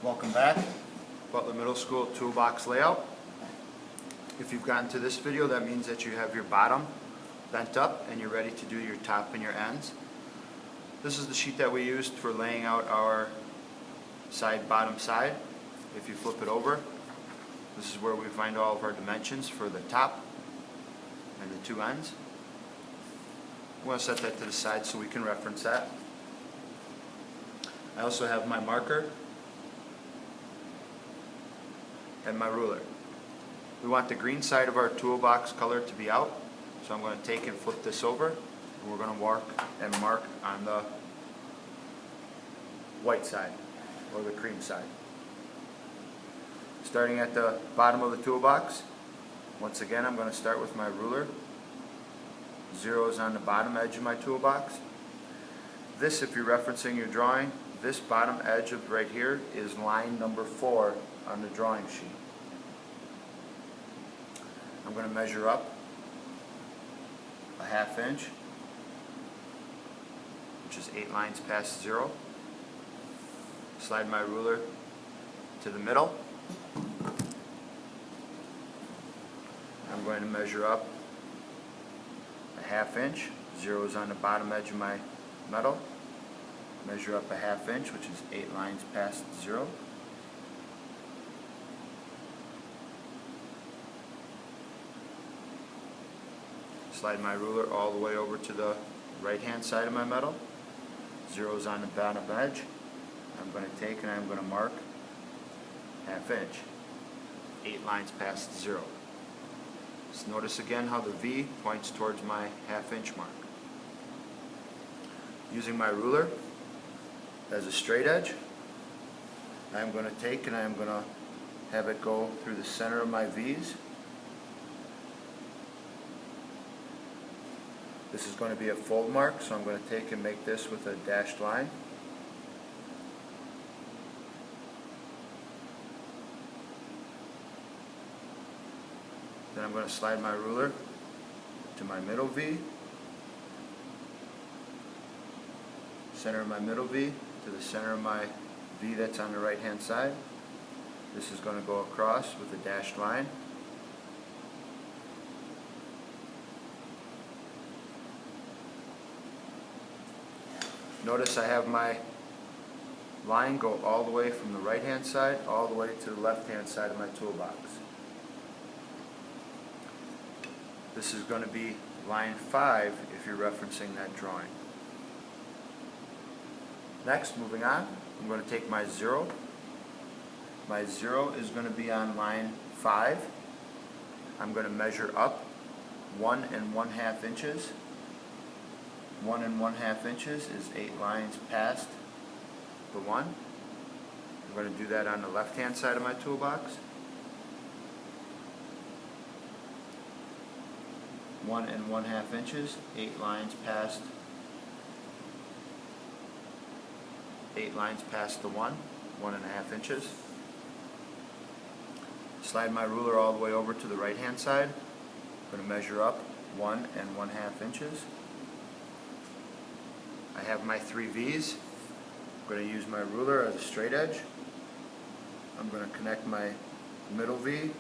Welcome back. Butler Middle School toolbox layout. If you've gotten to this video, that means that you have your bottom bent up and you're ready to do your top and your ends. This is the sheet that we used for laying out our bottom side. If you flip it over, this is where we find all of our dimensions for the top and the two ends. I'm going to set that to the side so we can reference that. I also have my marker and my ruler. We want the green side of our toolbox color to be out, so I'm going to take and flip this over, and we're going to mark on the white side or the cream side. Starting at the bottom of the toolbox, once again I'm going to start with my ruler. 0 is on the bottom edge of my toolbox. This, if you're referencing your drawing, this bottom edge of right here is line number 4 on the drawing sheet. I'm going to measure up a 1/2 inch, which is 8 lines past 0. Slide my ruler to the middle. I'm going to measure up a 1/2 inch. 0 is on the bottom edge of my metal. Measure up a 1/2 inch, which is 8 lines past 0. Slide my ruler all the way over to the right hand side of my metal. 0 is on the bottom edge. I'm going to take and I'm going to mark 1/2 inch. 8 lines past 0. Just notice again how the V points towards my 1/2 inch mark. Using my ruler as a straight edge, I'm going to take and I'm going to have it go through the center of my V's. This is going to be a fold mark, so I'm going to take and make this with a dashed line. Then I'm going to slide my ruler to my middle V, center of my middle V, to the center of my V that's on the right hand side. This is going to go across with a dashed line. Notice I have my line go all the way from the right hand side all the way to the left hand side of my toolbox. This is going to be line 5 if you're referencing that drawing. Next, moving on, I'm going to take my 0. My 0 is going to be on line 5. I'm going to measure up 1 1/2 inches. 1 1/2 inches is 8 lines past the 1. I'm going to do that on the left hand side of my toolbox. 1 1/2 inches, 8 lines past the 1, 1 1/2 inches. Slide my ruler all the way over to the right hand side. I'm going to measure up 1 1/2 inches. I have my 3 V's. I'm going to use my ruler as a straight edge. I'm going to connect my middle V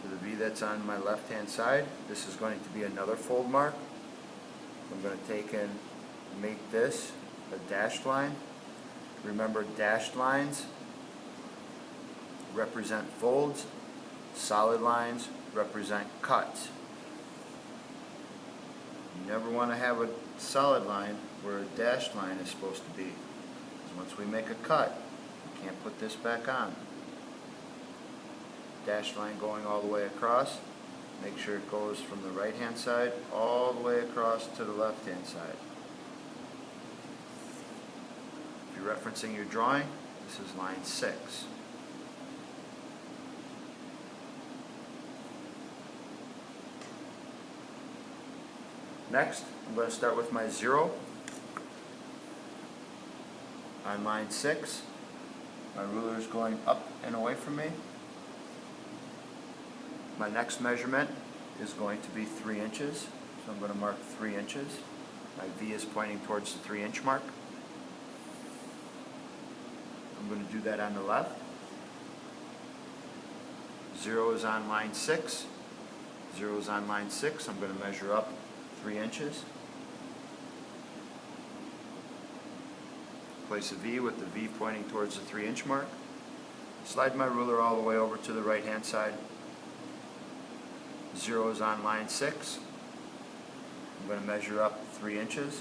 to the V that's on my left hand side. This is going to be another fold mark. I'm going to take and make this a dashed line. Remember, dashed lines represent folds, solid lines represent cuts. You never want to have a solid line where a dashed line is supposed to be, because once we make a cut, we can't put this back on. Dashed line going all the way across. Make sure it goes from the right hand side all the way across to the left hand side. If you're referencing your drawing, this is line 6. Next, I'm going to start with my 0 on line 6. My ruler is going up and away from me. My next measurement is going to be 3 inches, so I'm going to mark 3 inches. My V is pointing towards the 3-inch mark. I'm going to do that on the left. 0 is on line 6. 0 is on line 6. I'm going to measure up 3 inches. Place a V with the V pointing towards the 3-inch mark. Slide my ruler all the way over to the right hand side. 0 is on line 6. I'm going to measure up 3 inches.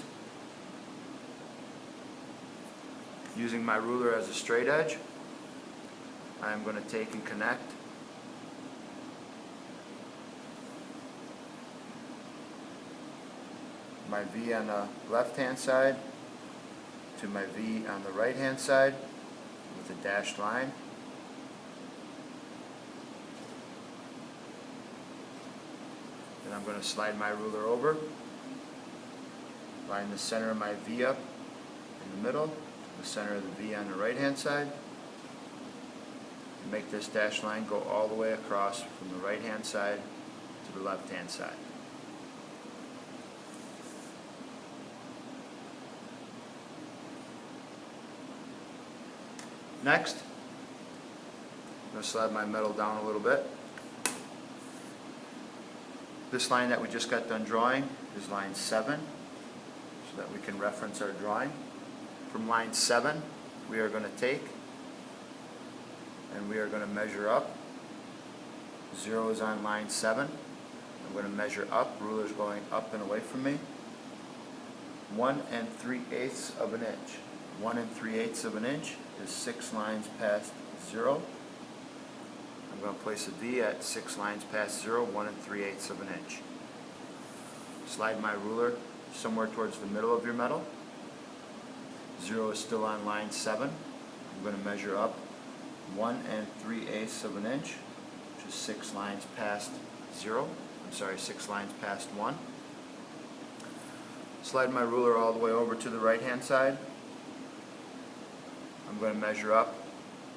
Using my ruler as a straight edge, I'm going to take and connect my V on the left hand side to my V on the right hand side with a dashed line. Then I'm going to slide my ruler over, line the center of my V up in the middle, the center of the V on the right hand side, and make this dashed line go all the way across from the right hand side to the left hand side. Next, I'm going to slide my metal down a little bit. This line that we just got done drawing is line 7, so that we can reference our drawing. From line 7, we are going to take and we are going to measure up. 0 is on line 7. I'm going to measure up, ruler's going up and away from me. 1 3/8 of an inch. 1 3/8 of an inch is 6 lines past 0. I'm going to place a V at 6 lines past 0, 1 3/8 of an inch. Slide my ruler somewhere towards the middle of your metal. 0 is still on line 7. I'm going to measure up 1 3/8 of an inch, which is 6 lines past 0. 6 lines past 1. Slide my ruler all the way over to the right hand side. I'm going to measure up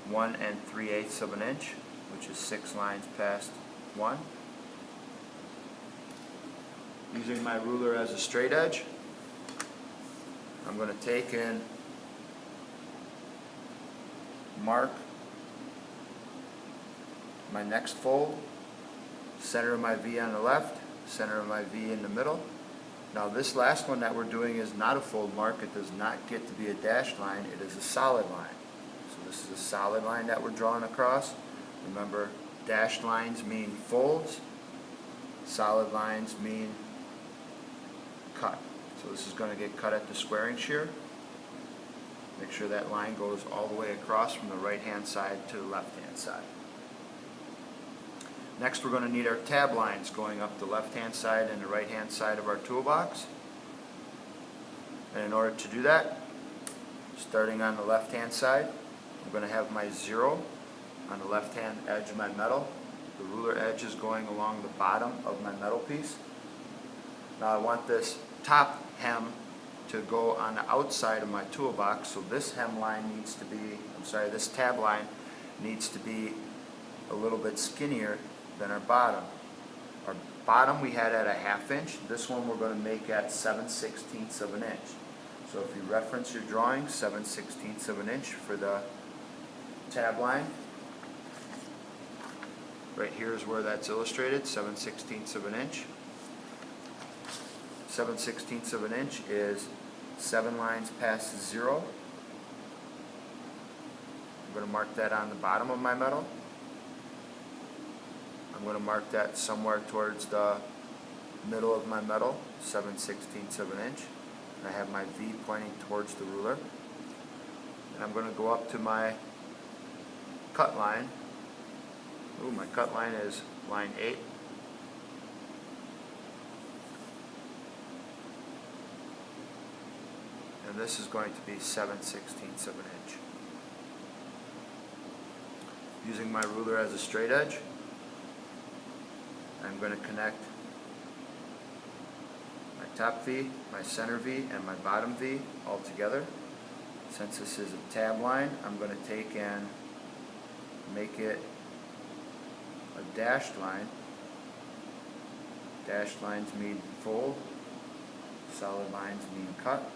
1 3/8 of an inch, which is 6 lines past 1. Using my ruler as a straight edge, I'm going to take and mark my next fold, center of my V on the left, center of my V in the middle. Now this last one that we're doing is not a fold mark. It does not get to be a dashed line. It is a solid line. So this is a solid line that we're drawing across. Remember, dashed lines mean folds. Solid lines mean cut. So this is going to get cut at the squaring shear. Make sure that line goes all the way across from the right hand side to the left hand side. Next, we're going to need our tab lines going up the left hand side and the right hand side of our toolbox. And in order to do that, starting on the left hand side, I'm going to have my 0 on the left hand edge of my metal. The ruler edge is going along the bottom of my metal piece. Now I want this top hem to go on the outside of my toolbox, so this hem line needs to be, this tab line needs to be a little bit skinnier than our bottom. Our bottom we had at a 1/2 inch. This one we're going to make at 7/16 of an inch. So if you reference your drawing, 7/16 of an inch for the tab line. Right here is where that's illustrated, 7/16 of an inch. 7/16 of an inch is 7 lines past 0. I'm going to mark that on the bottom of my metal. I'm going to mark that somewhere towards the middle of my metal, 7/16 of an inch. And I have my V pointing towards the ruler. And I'm going to go up to my cut line. Ooh, my cut line is line 8. And this is going to be 7/16 of an inch. Using my ruler as a straight edge, I'm going to connect my top V, my center V, and my bottom V all together. Since this is a tab line, I'm going to take and make it a dashed line. Dashed lines mean fold, solid lines mean cut.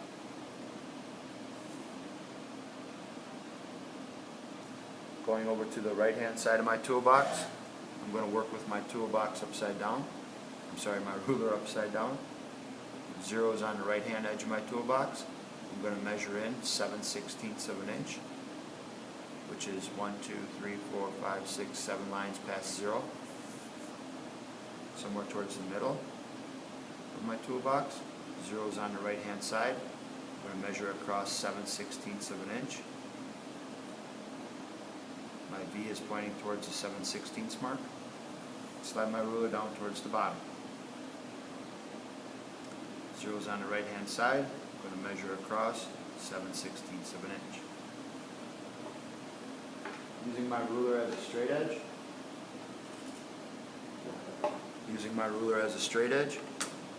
Going over to the right hand side of my toolbox, I'm going to work with my toolbox upside down. My ruler upside down. 0 is on the right hand edge of my toolbox. I'm going to measure in 7/16 of an inch, which is 1, 2, 3, 4, 5, 6, 7 lines past 0. Somewhere towards the middle of my toolbox. 0 is on the right hand side. I'm going to measure across 7/16 of an inch. My V is pointing towards the 7/16 mark. Slide my ruler down towards the bottom. 0 is on the right hand side. I'm going to measure across 7/16 of an inch. Using my ruler as a straight edge.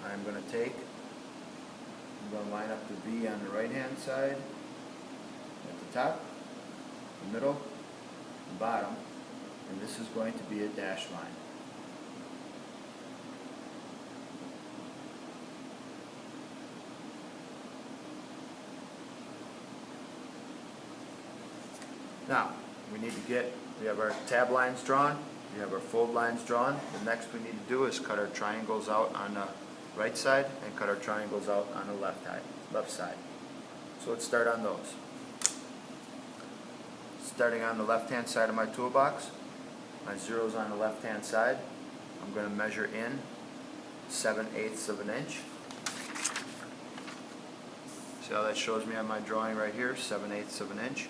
I'm going to line up the V on the right hand side, at the top, the middle, the bottom, and this is going to be a dash line. Now, we have our tab lines drawn, we have our fold lines drawn. The next we need to do is cut our triangles out on the right side and cut our triangles out on the left side. So let's start on those. Starting on the left hand side of my toolbox, my 0 is on the left hand side. I'm going to measure in 7/8 of an inch. See how that shows me on my drawing right here, 7/8 of an inch.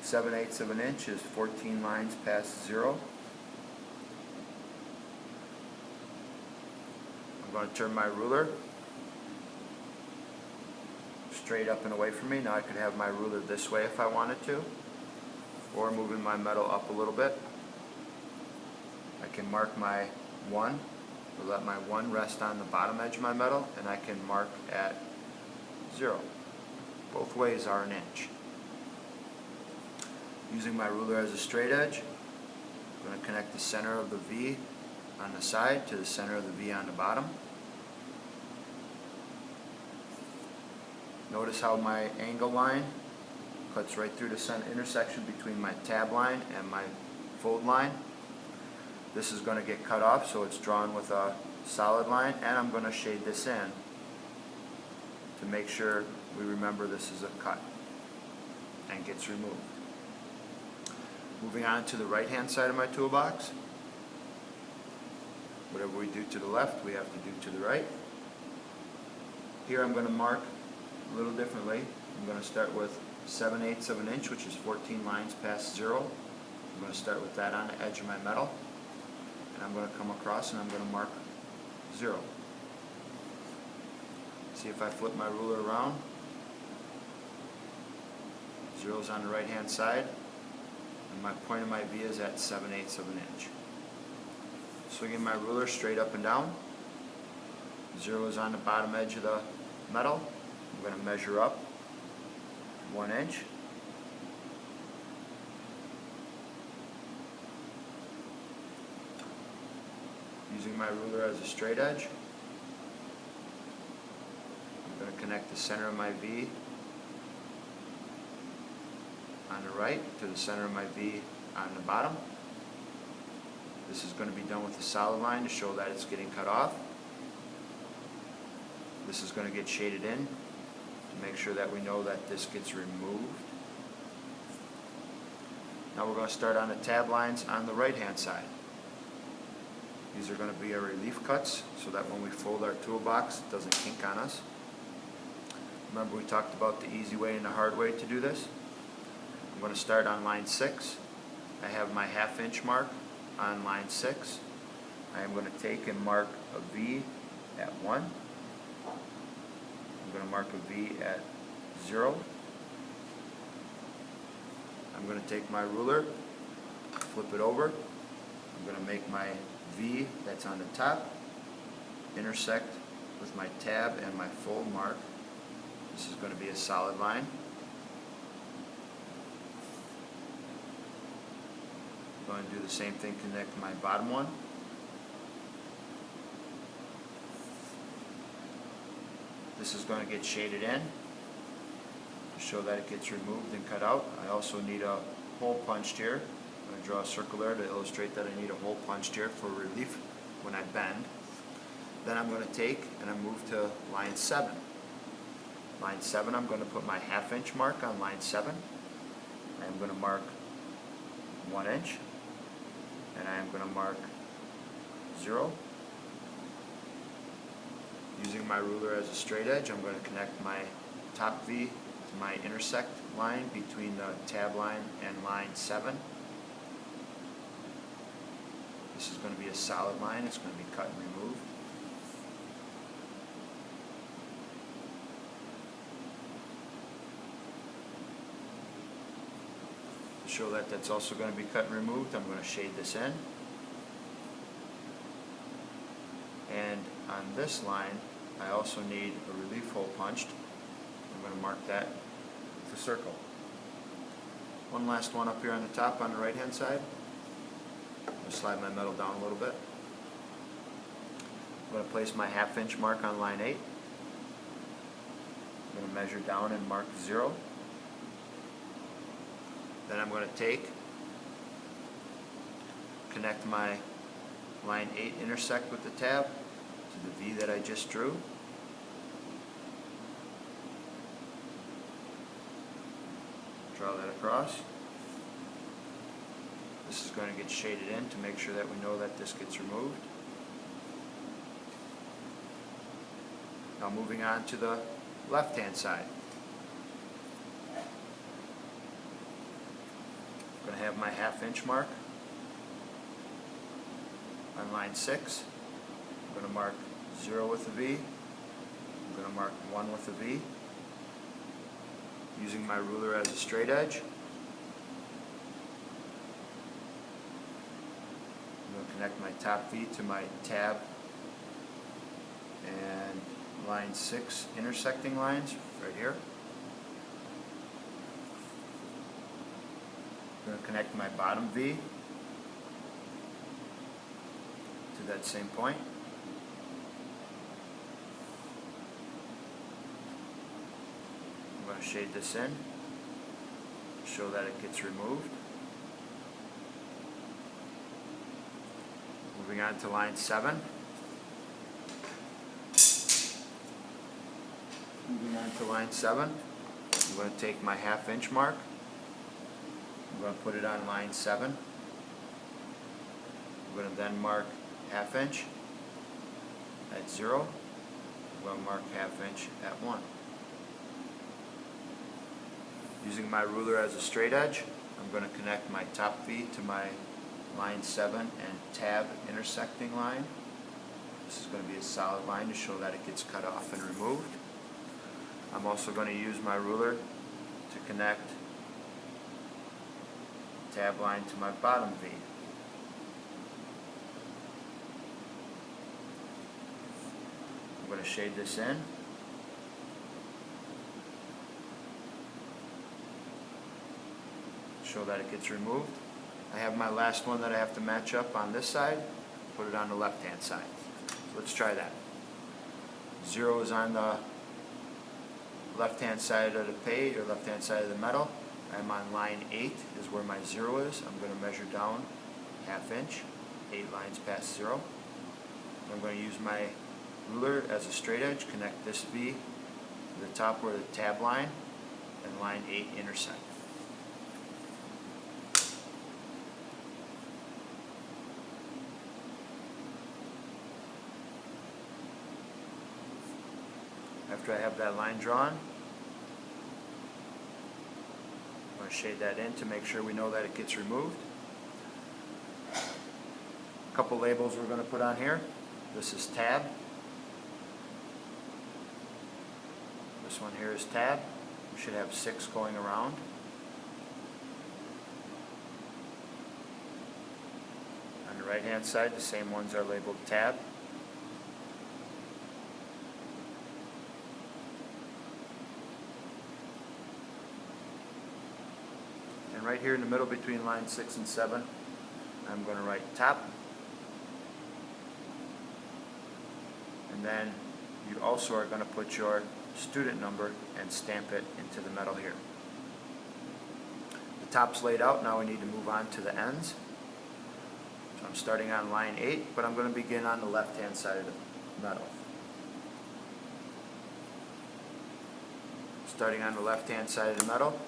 7/8 of an inch is 14 lines past 0. I'm going to turn my ruler straight up and away from me. Now I could have my ruler this way if I wanted to, or moving my metal up a little bit. I can mark my 1, or let my 1 rest on the bottom edge of my metal, and I can mark at 0. Both ways are an inch. Using my ruler as a straight edge, I'm going to connect the center of the V on the side to the center of the V on the bottom. Notice how my angle line cuts right through the intersection between my tab line and my fold line. This is going to get cut off, so it's drawn with a solid line, and I'm going to shade this in to make sure we remember this is a cut and gets removed. Moving on to the right hand side of my toolbox. Whatever we do to the left, we have to do to the right. Here I'm going to mark a little differently. I'm going to start with 7/8 of an inch, which is 14 lines past 0. I'm going to start with that on the edge of my metal, and I'm going to come across and I'm going to mark 0. See if I flip my ruler around. 0 is on the right hand side, and my point of my V is at 7/8 of an inch. Swinging my ruler straight up and down. 0 is on the bottom edge of the metal. I'm going to measure up 1 inch. Using my ruler as a straight edge, I'm going to connect the center of my V on the right to the center of my V on the bottom. This is going to be done with a solid line to show that it's getting cut off. This is going to get shaded in to make sure that we know that this gets removed. Now we're going to start on the tab lines on the right hand side. These are going to be our relief cuts so that when we fold our toolbox it doesn't kink on us. Remember we talked about the easy way and the hard way to do this? I'm going to start on line 6. I have my 1/2 inch mark on line 6. I am going to take and mark a V at 1. I'm going to mark a V at 0. I'm going to take my ruler, flip it over. I'm going to make my V that's on the top intersect with my tab and my fold mark. This is going to be a solid line. I'm going to do the same thing, connect my bottom one. This is going to get shaded in. to show that it gets removed and cut out. I also need a hole punched here. I'm going to draw a circle there to illustrate that I need a hole punched here for relief when I bend. Then I'm going to take and I move to line 7. Line 7, I'm going to put my 1/2 inch mark on line 7. I'm going to mark 1 inch, and I am going to mark 0. Using my ruler as a straight edge, I'm going to connect my top V to my intersect line between the tab line and line 7. This is going to be a solid line. It's going to be cut and removed. To show that that's also going to be cut and removed, I'm going to shade this in. And on this line, I also need a relief hole punched. I'm going to mark that with a circle. One last one up here on the top on the right hand side. I'm going to slide my metal down a little bit. I'm going to place my 1/2 inch mark on line 8. I'm going to measure down and mark 0. Then I'm going to connect my line 8 intersect with the tab to the V that I just drew. Draw that across. This is going to get shaded in to make sure that we know that this gets removed. Now moving on to the left hand side. I'm going to have my 1/2 inch mark on line 6. I'm going to mark 0 with a V. I'm going to mark 1 with a V. Using my ruler as a straight edge, I'm going to connect my top V to my tab and line 6 intersecting lines right here. I'm going to connect my bottom V to that same point. I'm going to shade this in, show that it gets removed. Moving on to line 7. Moving on to line 7, I'm going to take my 1/2 inch mark. I'm going to put it on line 7. I'm going to then mark 1/2 inch at 0. I'm going to mark 1/2 inch at 1. Using my ruler as a straight edge, I'm going to connect my top V to my line 7 and tab intersecting line. This is going to be a solid line to show that it gets cut off and removed. I'm also going to use my ruler to connect tab line to my bottom V. I'm going to shade this in. Show that it gets removed. I have my last one that I have to match up on this side. Put it on the left hand side. So let's try that. 0 is on the left hand side of the page or left hand side of the metal. I'm on line 8 is where my 0 is. I'm going to measure down 1/2 inch, 8 lines past 0. I'm going to use my ruler as a straight edge, connect this V to the top where the tab line and line 8 intersect. After I have that line drawn, I'm going to shade that in to make sure we know that it gets removed. A couple labels we're going to put on here. This is tab. This one here is tab. We should have 6 going around. On the right hand side, the same ones are labeled tab. And right here in the middle between line 6 and 7, I'm going to write top. And then you also are going to put your student number and stamp it into the metal here. The top's laid out, now we need to move on to the ends. So I'm starting on line 8, but I'm going to begin on the left-hand side of the metal. Starting on the left-hand side of the metal,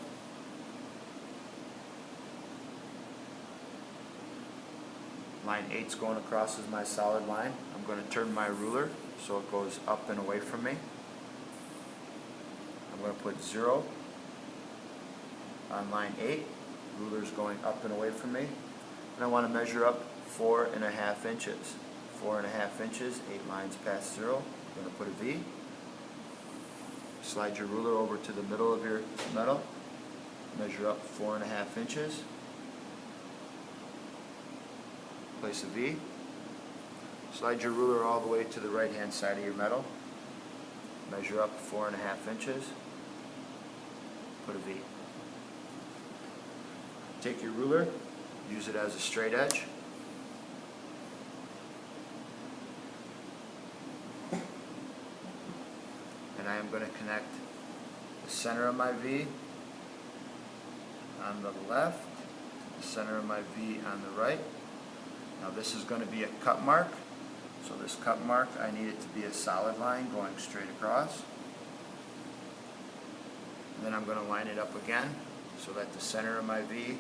line 8's going across as my solid line. I'm going to turn my ruler so it goes up and away from me. I'm going to put 0 on line 8. Ruler's going up and away from me. And I want to measure up 4.5 inches. 4.5 inches, 8 lines past 0. I'm going to put a V. Slide your ruler over to the middle of your metal. Measure up 4.5 inches. Place a V. Slide your ruler all the way to the right hand side of your metal. Measure up 4.5 inches. Put a V. Take your ruler, use it as a straight edge. And I am going to connect the center of my V on the left, the center of my V on the right. Now this is going to be a cut mark, so this cut mark I need it to be a solid line going straight across. And then I'm going to line it up again so that the center of my V in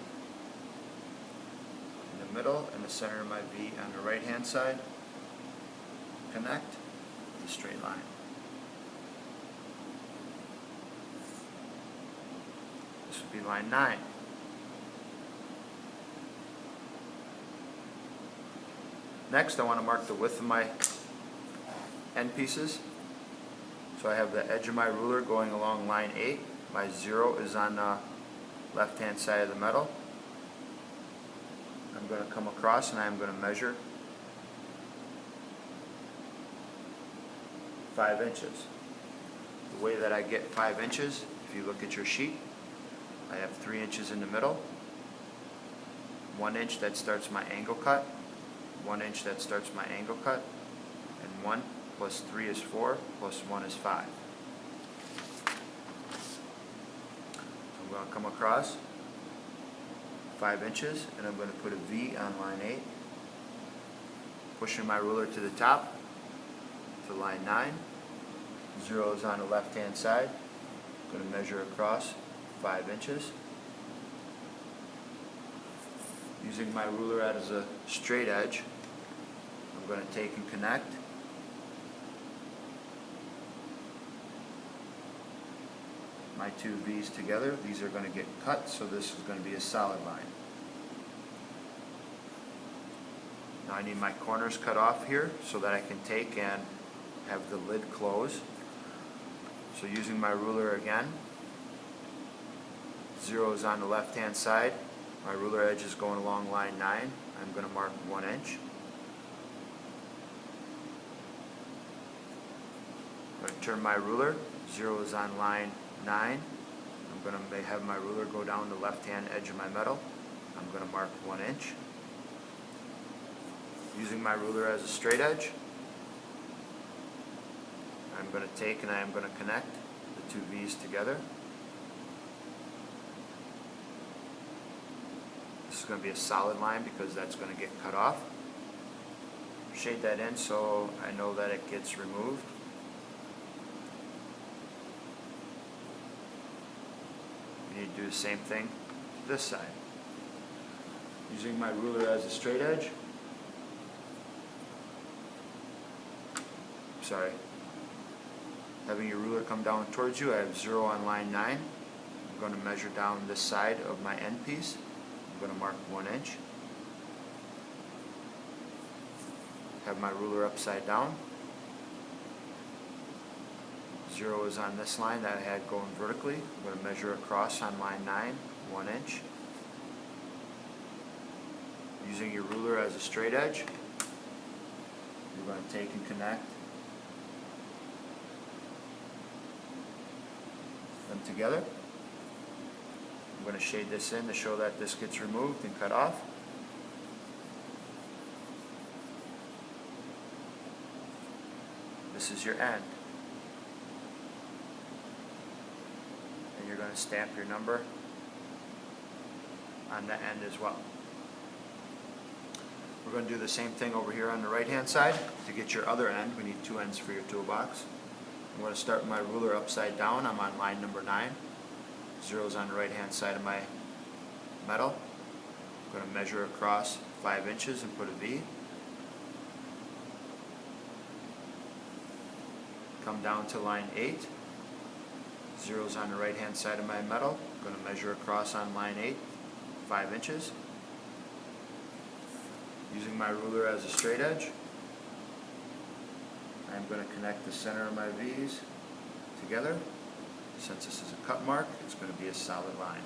the middle and the center of my V on the right hand side connect with a straight line. This would be line 9. Next, I want to mark the width of my end pieces. So I have the edge of my ruler going along line 8. My 0 is on the left-hand side of the metal. I'm going to come across and I'm going to measure 5 inches. The way that I get 5 inches, if you look at your sheet, I have 3 inches in the middle, 1 inch that starts my angle cut, 1 inch that starts my angle cut, and 1 plus 3 is 4, plus 1 is 5. So I'm going to come across 5 inches, and I'm going to put a V on line 8, pushing my ruler to the top, to line 9. 0 is on the left-hand side. I'm going to measure across 5 inches. Using my ruler as a straight edge, I'm going to take and connect my two V's together. These are going to get cut, so this is going to be a solid line. Now I need my corners cut off here so that I can take and have the lid close. So using my ruler again, 0 is on the left-hand side. My ruler edge is going along line 9. I'm going to mark 1 inch. I'm going to turn my ruler. 0 is on line 9. I'm going to have my ruler go down the left-hand edge of my metal. I'm going to mark 1 inch. Using my ruler as a straight edge, I'm going to take and I am going to connect the two V's together. This is going to be a solid line because that's going to get cut off. Shade that in so I know that it gets removed. You need to do the same thing to this side. Using my ruler as a straight edge, having your ruler come down towards you, I have 0 on line 9. I'm going to measure down this side of my end piece. I'm going to mark 1 inch. Have my ruler upside down. 0 is on this line that I had going vertically. I'm going to measure across on line 9, 1 inch. Using your ruler as a straight edge, you're going to take and connect them together. I'm going to shade this in to show that this gets removed and cut off. This is your end. and you're going to stamp your number on the end as well. We're going to do the same thing over here on the right hand side. To get your other end, we need 2 ends for your toolbox. I'm going to start with my ruler upside down. I'm on line number 9. 0 is on the right hand side of my metal. I'm going to measure across 5 inches and put a V. Come down to line 8. 0 is on the right hand side of my metal. I'm going to measure across on line 8, 5 inches. Using my ruler as a straight edge, I'm going to connect the center of my V's together. Since this is a cut mark, it's going to be a solid line.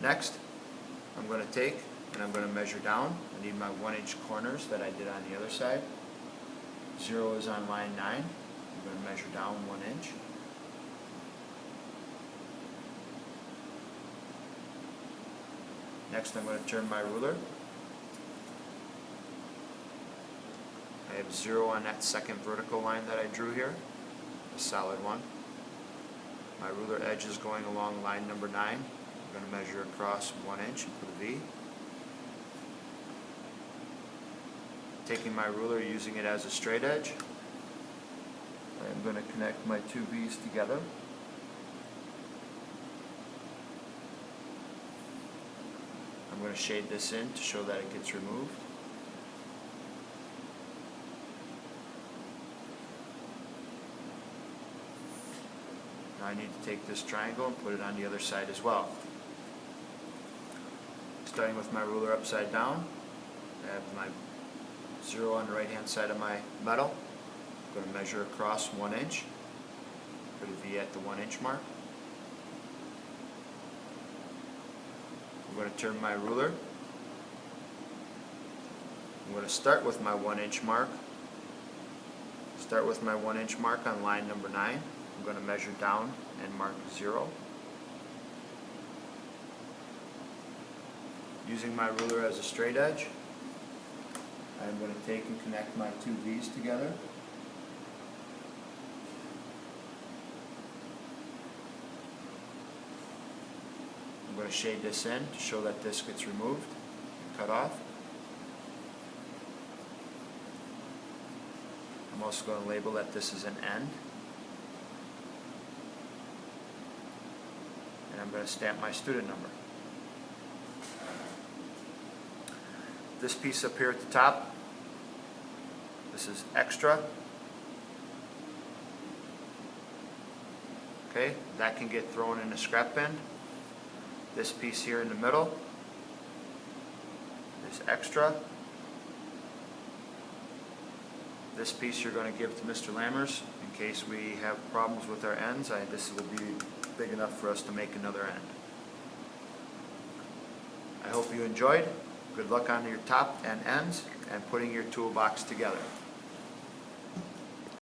Next, I'm going to take and I'm going to measure down. I need my 1-inch corners that I did on the other side. 0 is on line 9. I'm going to measure down 1 inch. Next, I'm going to turn my ruler. I have 0 on that second vertical line that I drew here, a solid one. My ruler edge is going along line number 9. I'm going to measure across 1 inch and put a V. Taking my ruler, using it as a straight edge, I'm going to connect my 2 V's together. I'm going to shade this in to show that it gets removed. Now I need to take this triangle and put it on the other side as well. Starting with my ruler upside down, I have my 0 on the right hand side of my metal. I'm going to measure across 1 inch, put a V at the 1 inch mark. I'm going to turn my ruler. I'm going to start with my 1 inch mark. Start with my 1 inch mark on line number 9. I'm going to measure down and mark 0. Using my ruler as a straight edge, I'm going to take and connect my 2 V's together. I'm going to shade this in to show that this gets removed and cut off. I'm also going to label that this is an end. And I'm going to stamp my student number. This piece up here at the top, this is extra. Okay, that can get thrown in a scrap bin. This piece here in the middle is extra. This piece you're going to give to Mr. Lammers in case we have problems with our ends. This will be big enough for us to make another end. I hope you enjoyed. Good luck on your top and ends and putting your toolbox together.